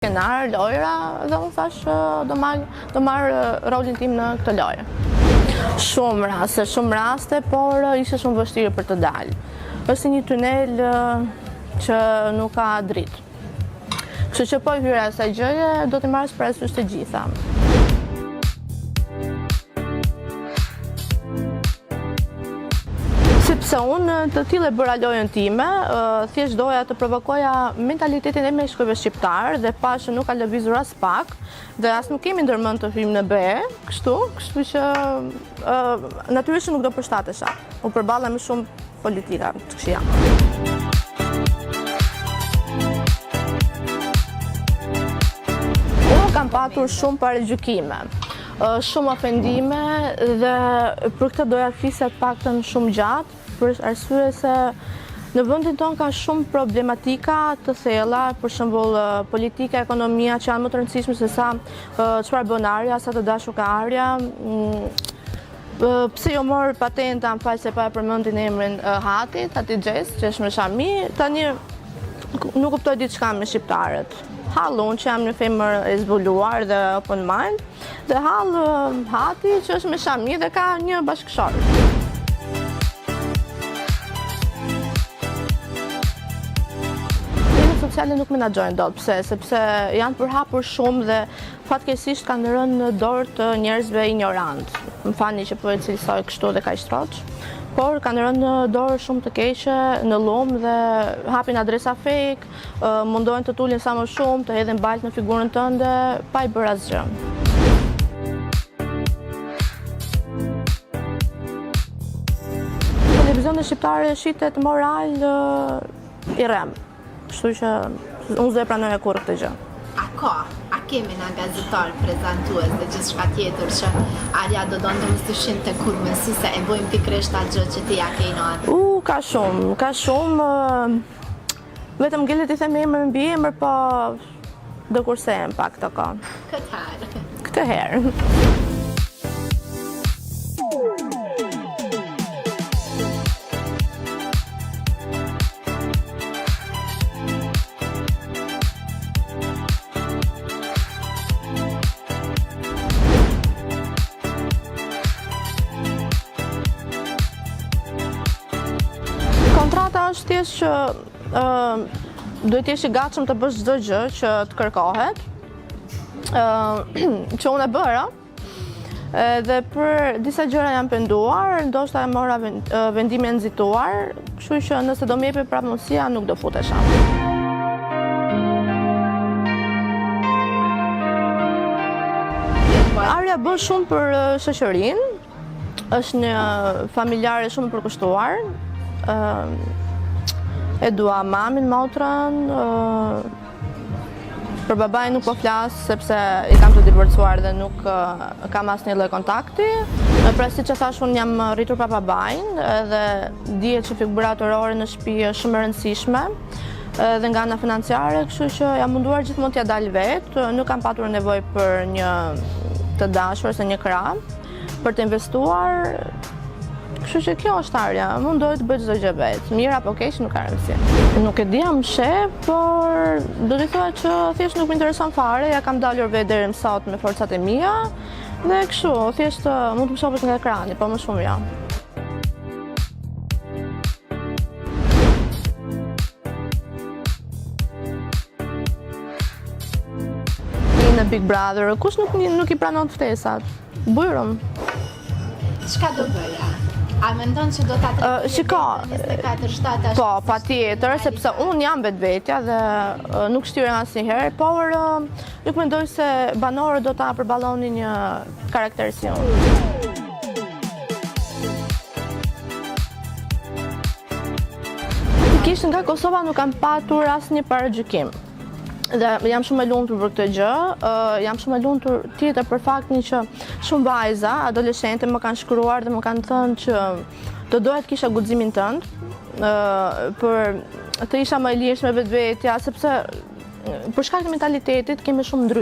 Skenar, lojra, dhe unë thash do marrë rolin tim në këtë lojë. Shumë raste, por ishte shumë vështirë për të dalë. Është një tunel që nuk ka dritë. Kështu që po i hyra asaj gjëje, do t'i marrësh parasysh të gjitha. Sepse unë të tillë e bëra lojën time, thjesht doja të provokoja mentalitetin e meshkujve shqiptar dhe pash që nuk ka lëvizur as pak dhe as nuk kemi ndërmend të hyjmë në be, kështu që natyrisht nuk do përshtatesha. U përballa me shumë politika të këqija. Unë kam patur shumë paragjykime, shumë ofendime dhe për këtë doja flisja të paktën shumë gjatë, për arsye se në vendin tonë ka shumë problematika të thella, për shembull politika, ekonomia që janë më të rëndësishme se sa çfarë bën Arja, sa të dashur ka Arja. Pse jo mor patenta, më fal se pa e përmendin emrin Hatit, Hati Xhes, që është me Shami, tani nuk kuptoj diçka me shqiptarët. Hall unë që jam një femër e zbuluar dhe open mind, dhe hall Hati që është me Shami dhe ka një bashkëshor. Sociale nuk menaxhojnë dot, sepse janë përhapur shumë dhe fatkeqësisht kanë rënë në dorë të njerëzve ignorant. Më falni që po e cilësoj kështu dhe kaq shtroç, por kanë rënë në dorë shumë të keqe, në lum dhe hapin adresa fake, mundohen të tulin sa më shumë, të hedhin baltë në figurën tënde, pa i bërë asgjë. Televizioni shqiptar shitet moral i rrem. Kështu që unë zë pranoj kurrë këtë gjë. A kemi nga gazetar prezantues dhe gjithçka tjetër që Arja do donte mos të shinte kurrë si se e bojmë pikërisht atë gjë që ti ja ke natë? Ka shumë. Vetëm gjellet i them emër mbi emër, po do kursehem pak të kohë. Këtë herë. Kontrata është thjesht që duhet t'jesh i gatshëm të bësh çdo gjë që të kërkohet, që unë e bëra, dhe për disa gjëra jam penduar, ndoshta e mora vendime nxituar, kështu që nëse do më jepi prapë mundësia nuk do futesha. Arja bën shumë për shoqërinë, është një familjare shumë përkushtuar. E dua mamin, motrën, për babain nuk po flas sepse i kam të divorcuar dhe nuk kam asnjë lloj kontakti. Pra siç e thash, unë jam rritur pa babain dhe dihet që figura autorore në shtëpi është shumë e rëndësishme dhe nga ana financiare, kështu që jam munduar gjithmonë t'ia dal vetë, nuk kam patur nevojë për një të dashur ose një krah, për të investuar. Kështu që kjo është Arja, mundohet të bëj çdo gjë vetë, mirë apo keq nuk ka rëndësi. Nuk e di jam shef, por do të thoya që thjesht nuk më intereson fare, ja kam dalur vetë deri më sot me forcat e mia dhe kështu, thjesht mund të më shohësh nga ekrani, po më shumë jo. Në Big Brother, kush nuk i pranon ftesat? Bujrum. Çka do bëja? A mendon që do ta Shiko, 24/7? po, patjetër, sepse unë jam vetvetja dhe nuk shtyrem asnjëherë, por nuk mendoj se banorët do ta përballonin një karakter si unë. Pikërisht nga Kosova nuk kam patur asnjë paragjykim. Dhe jam shumë e lumtur për këtë gjë, jam shumë e lumtur tjetër për faktin që shumë vajza, adoleshente më kanë shkruar dhe më kanë thënë që do doja të kisha guximin tënd, për të isha më e lirshme vetvetja, sepse për shkak të mentalitetit kemi shumë ndryshe.